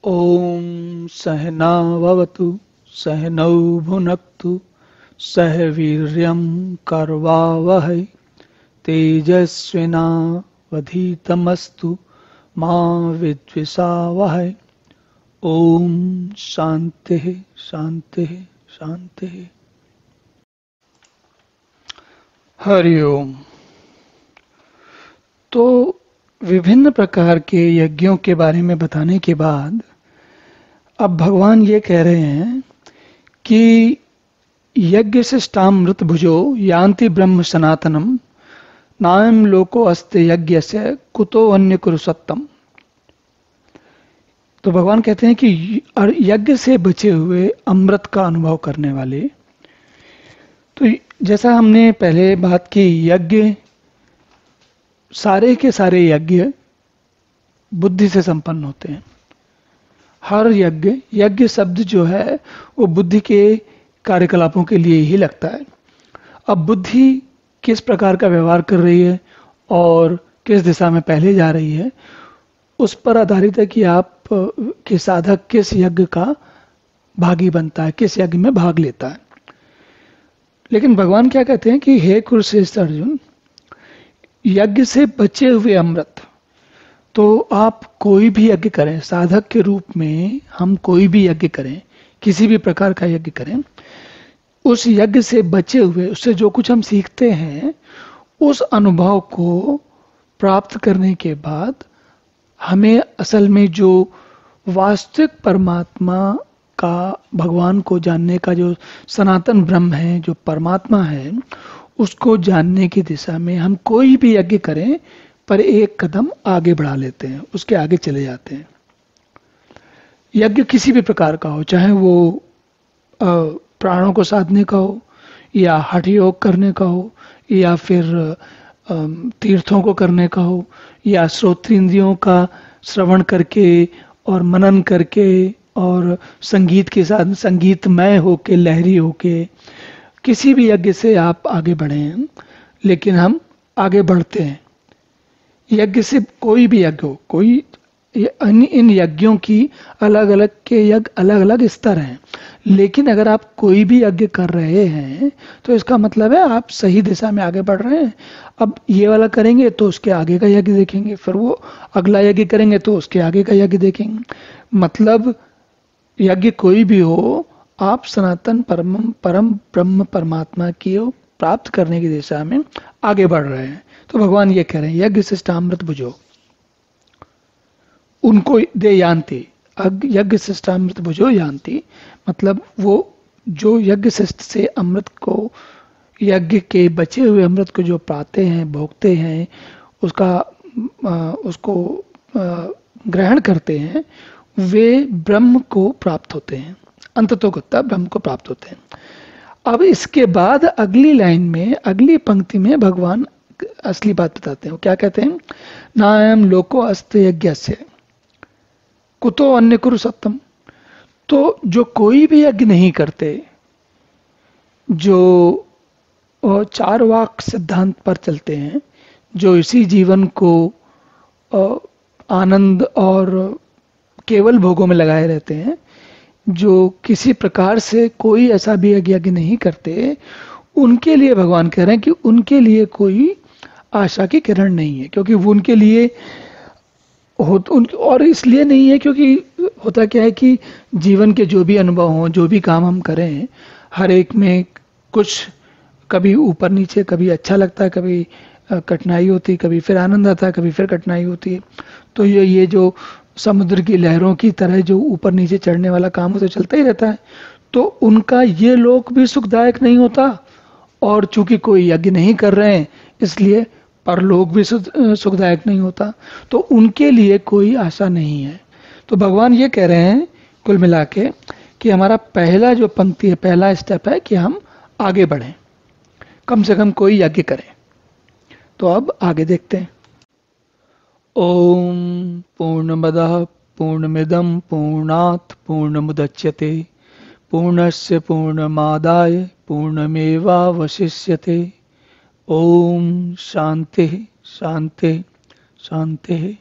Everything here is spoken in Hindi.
ॐ सहनाववतु सहनौ भुनक्तु सह वीर्यं करवावहै तेजस्विनावधीतमस्तु मा विद्विषावहै। ॐ शान्तिः शान्तिः शान्तिः। हरि ओम। तो विभिन्न प्रकार के यज्ञों के बारे में बताने के बाद अब भगवान ये कह रहे हैं कि यज्ञ शिष्टामृत भुजो यान्ति ब्रह्म सनातनम नायम लोको अस्ति यज्ञ से कुतो अन्य कुरु सत्तम। तो भगवान कहते हैं कि यज्ञ से बचे हुए अमृत का अनुभव करने वाले, तो जैसा हमने पहले बात की, यज्ञ सारे के सारे यज्ञ बुद्धि से संपन्न होते हैं। हर यज्ञ शब्द जो है वो बुद्धि के कार्यकलापों के लिए ही लगता है। अब बुद्धि किस प्रकार का व्यवहार कर रही है और किस दिशा में पहले जा रही है, उस पर आधारित है कि आप के साधक किस यज्ञ का भागी बनता है, किस यज्ञ में भाग लेता है। लेकिन भगवान क्या कहते हैं कि हे कुरुश्रेष्ठ अर्जुन, यज्ञ से बचे हुए अमृत, तो आप कोई भी यज्ञ करें, साधक के रूप में हम कोई भी यज्ञ करें, किसी भी प्रकार का यज्ञ करें, उस यज्ञ से बचे हुए, उससे जो कुछ हम सीखते हैं, उस अनुभव को प्राप्त करने के बाद हमें असल में जो वास्तविक परमात्मा का, भगवान को जानने का जो सनातन ब्रह्म है, जो परमात्मा है, उसको जानने की दिशा में हम कोई भी यज्ञ करें पर एक कदम आगे बढ़ा लेते हैं, उसके आगे चले जाते हैं। यज्ञ किसी भी प्रकार का हो, चाहे वो प्राणों को साधने का हो, या हठ योग करने का हो, या फिर तीर्थों को करने का हो, या श्रोत्रेंद्रियों का श्रवण करके और मनन करके और संगीत के साथ संगीतमय होके, लहरी होके, किसी भी यज्ञ से आप आगे बढ़े हैं। लेकिन हम आगे बढ़ते हैं यज्ञ से, कोई भी यज्ञ हो, कोई इन यज्ञों की अलग अलग के यज्ञ अलग अलग स्तर हैं। लेकिन अगर आप कोई भी यज्ञ कर रहे हैं तो इसका मतलब है आप सही दिशा में आगे बढ़ रहे हैं। अब ये वाला करेंगे तो उसके आगे का यज्ञ देखेंगे, फिर वो अगला यज्ञ करेंगे तो उसके आगे का यज्ञ देखेंगे। मतलब यज्ञ कोई भी हो, आप सनातन परम ब्रह्म परमात्मा की प्राप्त करने की दिशा में आगे बढ़ रहे हैं। तो भगवान ये कह रहे हैं यज्ञ शिष्टामृत भुजो, उनको दे यान्ति, यज्ञ शिष्टामृत भुजो यान्ति, मतलब वो जो यज्ञ शिष्ट से अमृत को, यज्ञ के बचे हुए अमृत को जो पाते हैं, भोगते हैं, उसको ग्रहण करते हैं, वे ब्रह्म को प्राप्त होते हैं, अंततोगत्वा ब्रह्म को प्राप्त होते हैं। अब इसके बाद अगली लाइन में, अगली पंक्ति में भगवान असली बात बताते हैं। क्या कहते हैं? नायम लोको अस्ति यज्ञस्य कुतो अन्य कुरु सत्तम। तो जो कोई भी यज्ञ नहीं करते, जो चार वाक सिद्धांत पर चलते हैं, जो इसी जीवन को आनंद और केवल भोगों में लगाए रहते हैं, जो किसी प्रकार से कोई ऐसा भी यज्ञ नहीं करते, उनके लिए भगवान कह रहे हैं कि उनके लिए कोई आशा की किरण नहीं है। क्योंकि वो उनके लिए और इसलिए नहीं है क्योंकि होता क्या है कि जीवन के जो भी अनुभव हों, जो भी काम हम करें, हर एक में कुछ कभी ऊपर नीचे, कभी अच्छा लगता है, कभी कठिनाई होती है, कभी फिर आनंद आता है, कभी फिर कठिनाई होती है। तो ये जो समुद्र की लहरों की तरह जो ऊपर नीचे चढ़ने वाला काम हो तो चलता ही रहता है। तो उनका ये लोक भी सुखदायक नहीं होता, और चूंकि कोई यज्ञ नहीं कर रहे हैं इसलिए परलोक भी सुखदायक नहीं होता। तो उनके लिए कोई आशा नहीं है। तो भगवान ये कह रहे हैं कुल मिला के कि हमारा पहला जो पंक्ति है, पहला स्टेप है कि हम आगे बढ़ें, कम से कम कोई यज्ञ करें। तो अब आगे देखते हैं। ओम पूर्णमदः पूर्णमिदं पूर्णात् पूर्णमुदच्यते पूर्णस्य पूर्णमादाय पूर्णमेवावशिष्यते। ओम शांति शांति शांति।